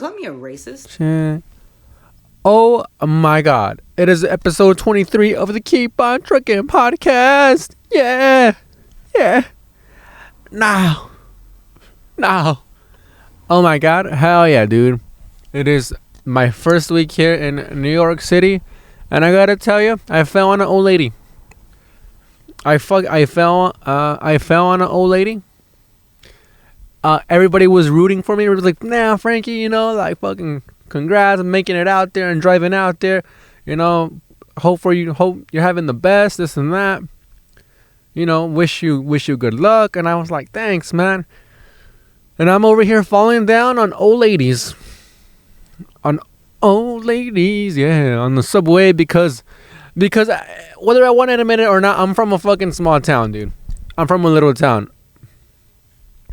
call me a racist. Shit. Oh my God. It is episode 23 of the Keep On Trucking podcast. Yeah. Yeah. Now. Oh my God. Hell yeah, dude. It is my first week here in New York City. And I gotta tell you, I fell on an old lady. I fell on an old lady. Everybody was rooting for me. It was like, nah, Frankie, you know, like fucking congrats on making it out there and driving out there. You know, hope you're having the best, this and that. You know, wish you good luck. And I was like, thanks, man. And I'm over here falling down on old ladies. On old ladies, yeah, on the subway because whether I want to admit it or not, I'm from a fucking small town, dude. I'm from a little town.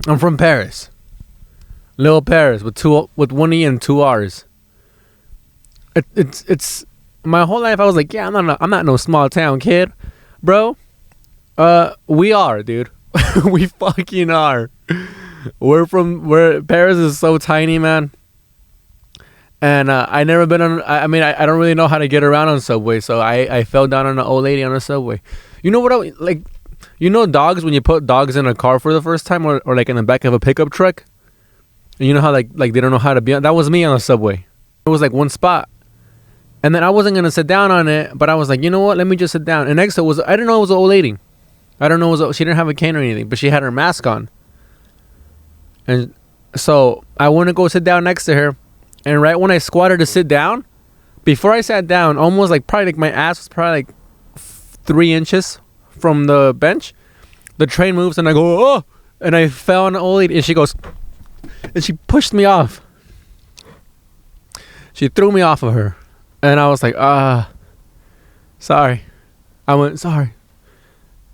I'm from Paris. Little Paris with one E and two R's. It's my whole life I was like, yeah, I'm not no small town kid, bro. We are, dude. We fucking are. Where Paris is so tiny, man. And I never been on. I mean, I don't really know how to get around on subway, so I fell down on an old lady on a subway. You know what? Like, you know, dogs, when you put dogs in a car for the first time, or like in the back of a pickup truck, and you know how like they don't know how to be on. That was me on a subway. It was like one spot, and then I wasn't gonna sit down on it, but I was like, you know what? Let me just sit down. And next to it was, I didn't know it was an old lady. I don't know, she didn't have a cane or anything, but she had her mask on. And so I went to go sit down next to her. And right when I squatted to sit down, before I sat down, almost like probably like my ass was probably like 3 inches from the bench. The train moves and I go, oh, and I fell on the old lady and she goes, and she pushed me off. She threw me off of her. And I was like, sorry. I went, sorry.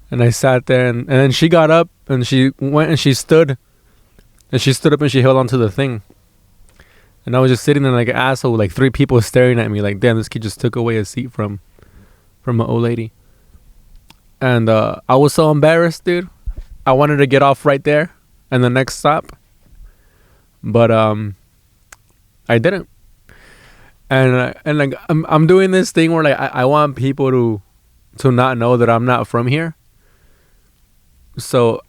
And I sat there and then she got up and she went and she stood. And she stood up and she held onto the thing. And I was just sitting there like an asshole with like 3 people staring at me like, damn, this kid just took away a seat from an old lady. And I was so embarrassed, dude. I wanted to get off right there and the next stop. But I didn't. And like I'm doing this thing where like I want people to not know that I'm not from here. So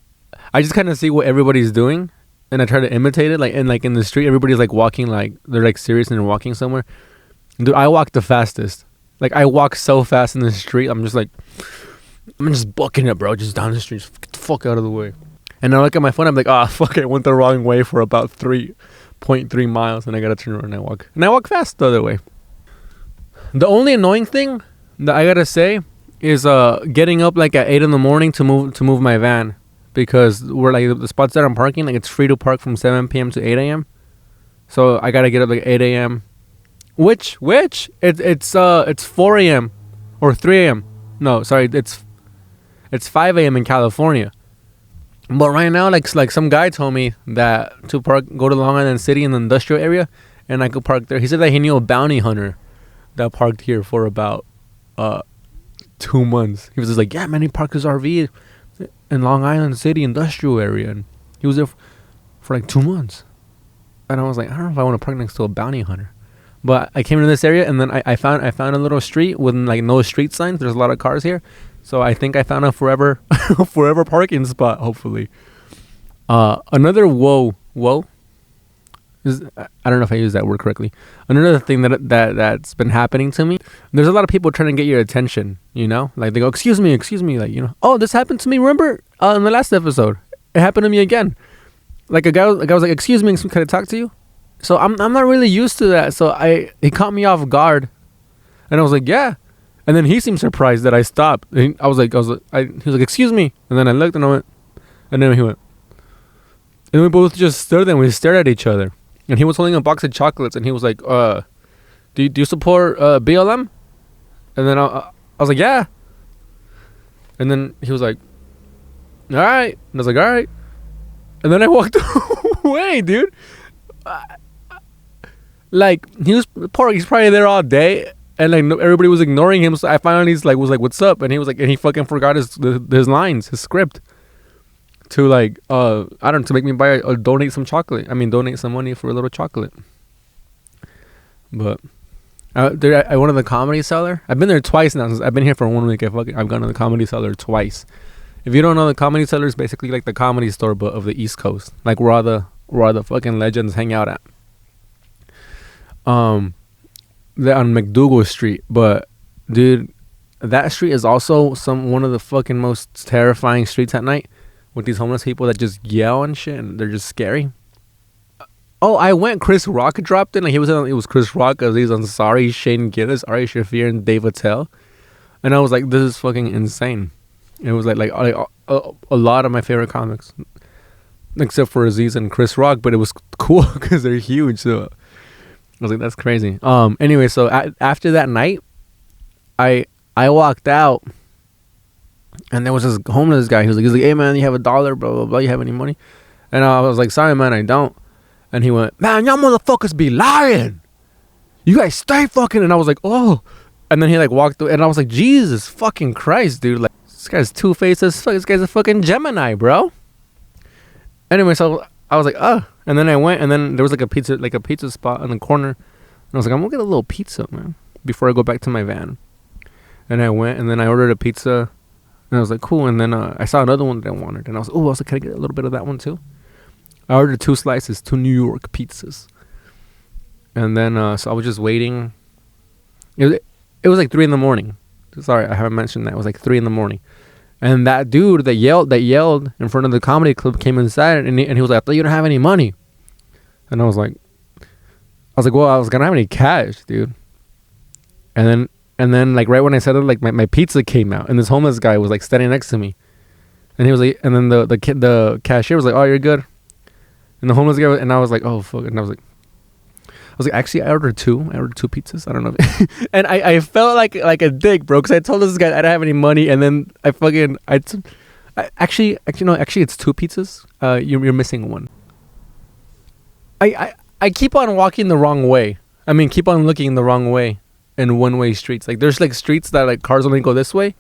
I just kind of see what everybody's doing. And I try to imitate it, like in the street, everybody's like walking, like they're like serious and they're walking somewhere. Dude, I walk the fastest. Like I walk so fast in the street, I'm just booking it, bro, just down the street, just get the fuck out of the way. And I look at my phone, I'm like, fuck, I went the wrong way for about 3.3 miles, and I gotta turn around and I walk fast the other way. The only annoying thing that I gotta say is getting up like at 8 in the morning to move my van. Because we're like the spots that I'm parking, like it's free to park from 7 p.m. to 8 a.m. So I gotta get up like 8 a.m. Which it's 4 a.m. or 3 a.m. No, sorry, it's 5 a.m. in California. But right now, like some guy told me that to go to Long Island City in the industrial area, and I could park there. He said that he knew a bounty hunter that parked here for about 2 months. He was just like, yeah, man, he parked his RV in Long Island City industrial area, and he was there for like 2 months. And I was like, I don't know if I want to park next to a bounty hunter. But I came into this area, and then I found a little street with like no street signs. There's a lot of cars here, so I think I found a forever parking spot. Hopefully, another whoa is, I don't know if I use that word correctly. Another thing that's been happening to me. There's a lot of people trying to get your attention. You know, like they go, excuse me, like, you know, oh, this happened to me. Remember in the last episode, it happened to me again. Like a guy was like, excuse me, can I talk to you? So I'm not really used to that. So he caught me off guard, and I was like, yeah. And then he seemed surprised that I stopped. He was like, excuse me. And then I looked and I went, and then he went, and we both just stood there and we stared at each other. And he was holding a box of chocolates, and he was like, do you support BLM? And then I was like, yeah. And then he was like, all right. And I was like, all right. And then I walked away, dude. Like, he's probably there all day, and like everybody was ignoring him. So I finally was like, what's up? And he was like, and he fucking forgot his lines, his script, to like, to make me donate some chocolate. I mean, donate some money for a little chocolate. But dude, I went to the Comedy Cellar. I've been there twice now. Since I've been here for 1 week. I've gone to the Comedy Cellar twice. If you don't know, the Comedy Cellar is basically like the Comedy Store, but of the East Coast, like where all the fucking legends hang out at. They're on McDougal Street, but dude, that street is also one of the fucking most terrifying streets at night, with these homeless people that just yell and shit, and they're just scary. Oh, I went. Chris Rock dropped in. Like it was Chris Rock, Aziz Ansari, Shane Gillis, Ari Shafir, and Dave Attell, and I was like, this is fucking insane. It was like a lot of my favorite comics, except for Aziz and Chris Rock, but it was cool because they're huge. So I was like, that's crazy. Anyway, so after that night, I walked out, and there was this homeless guy. He was like, hey man, you have $1, blah blah blah. You have any money? And I was like, sorry man, I don't. And he went, man, y'all motherfuckers be lying. You guys stay fucking. And I was like, oh. And then he like walked through, and I was like, Jesus fucking Christ, dude. Like, this guy's two-faced as fuck. This guy's a fucking Gemini, bro. Anyway, so I was like, and then I went, and then there was like a pizza spot in the corner. And I was like, I'm gonna get a little pizza, man, before I go back to my van. And I went, and then I ordered a pizza, and I was like, cool. And then I saw another one that I wanted, and I was like, can I get a little bit of that one too? I ordered 2 slices, 2 New York pizzas. And then, so I was just waiting. It was like 3 a.m. Sorry, I haven't mentioned that. It was like 3 a.m. And that dude that yelled in front of the comedy club came inside, and he was like, I thought you don't have any money. And I was like, well, I was gonna have any cash, dude. And then like right when I said it, like my pizza came out, and this homeless guy was like standing next to me. And he was like, and then the cashier was like, oh, you're good. And the homeless guy, and I was like, oh fuck. And I was like, actually, I ordered 2 pizzas. I don't know. And I felt like a dick, bro, because I told this guy I don't have any money, and then actually, it's 2 pizzas. You're missing one. I keep on walking the wrong way. I mean, keep on looking the wrong way in one-way streets. Like, there's like streets that like cars only go this way,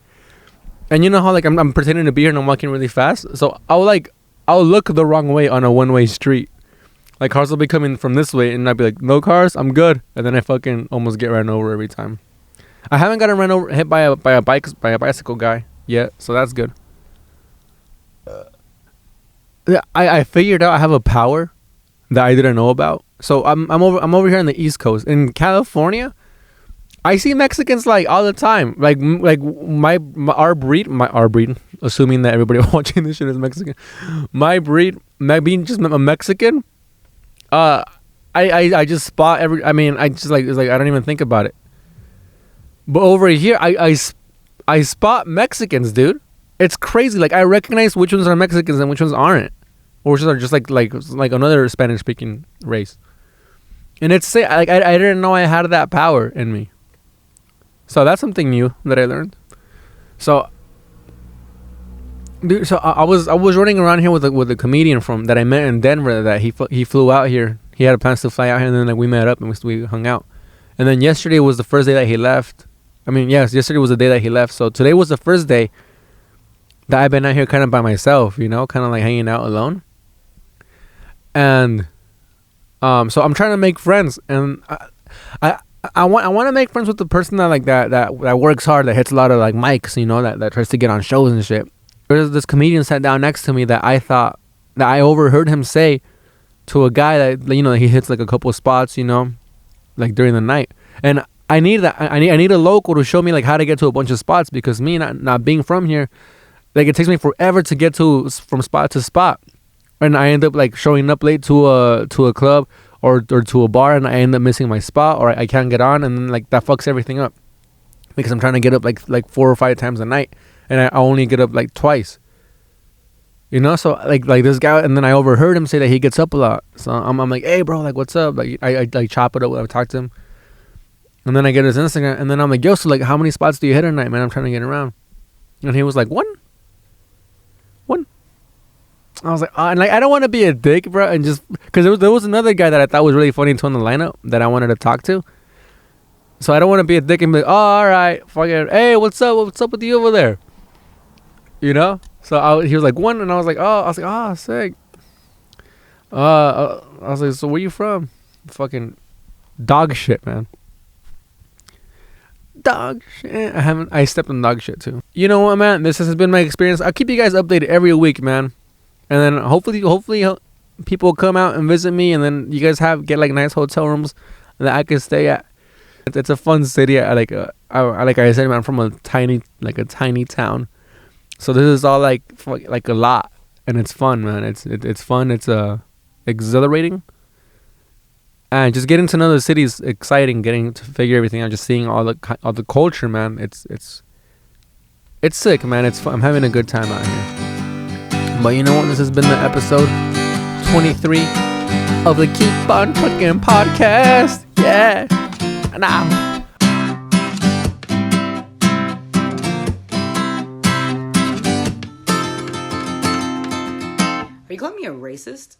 and you know how like I'm pretending to be here and I'm walking really fast. So I'll look the wrong way on a one-way street. Like, cars will be coming from this way, and I'd be like, no cars, I'm good. And then I fucking almost get ran over every time. I haven't gotten hit by a bicycle guy yet, so that's good. Yeah, I figured out I have a power that I didn't know about. So I'm over here on the East Coast. In California, I see Mexicans like all the time. Like our breed, assuming that everybody watching this shit is Mexican. My breed, being just a Mexican, I just spot it's like I don't even think about it. But over here, I spot Mexicans, dude. It's crazy. Like, I recognize which ones are Mexicans and which ones aren't, or which ones are just like another Spanish speaking race. And it's like I didn't know I had that power in me. So that's something new that I learned. So, dude, I was running around here with a comedian that I met in Denver. That he flew out here. He had plans to fly out here, and then like we met up and we hung out. And then yesterday was the first day that he left. Yesterday was the day that he left. So today was the first day that I've been out here kind of by myself, kind of like hanging out alone. And so I'm trying to make friends, and I want to make friends with the person that works hard, that hits a lot of like mics, that tries to get on shows and shit. There's this comedian sat down next to me that I thought that I overheard him say to a guy that he hits like a couple of spots, like during the night. And I need that. I need a local to show me like how to get to a bunch of spots, because me not being from here, like it takes me forever to get from spot to spot, and I end up like showing up late to a club or to a bar, and I end up missing my spot, or I can't get on, and then like that fucks everything up, because I'm trying to get up like 4 or 5 times a night, and I only get up like twice. So like this guy, and then I overheard him say that he gets up a lot. So I'm like, hey bro, like what's up? Like I like chop it up. I talk to him, and then I get his Instagram, and then I'm like, yo, so like how many spots do you hit a night, man? I'm trying to get around. And he was like, one. I was like, and like I don't want to be a dick, bro, and just because there was another guy that I thought was really funny to on the lineup that I wanted to talk to. So I don't want to be a dick and be like, oh, all right, fucking, hey, what's up with you over there? So he was like, one, and I was like, sick. I was like, so where you from? Fucking, Dog shit, man. Dog shit. I stepped on dog shit too. You know what, man? This has been my experience. I'll keep you guys updated every week, man. And then hopefully people come out and visit me, and then you guys get like nice hotel rooms that I can stay at. It's a fun city. Like I said, man, I'm from a tiny town. So this is all like a lot, and it's fun, man. It's fun. It's exhilarating. And just getting to know the city is exciting. Getting to figure everything out, just seeing all the culture, man. It's sick, man. It's fun. I'm having a good time out here. But you know what? This has been the episode 23 of the Keep On Trucking podcast. Yeah. Now. Are you calling me a racist?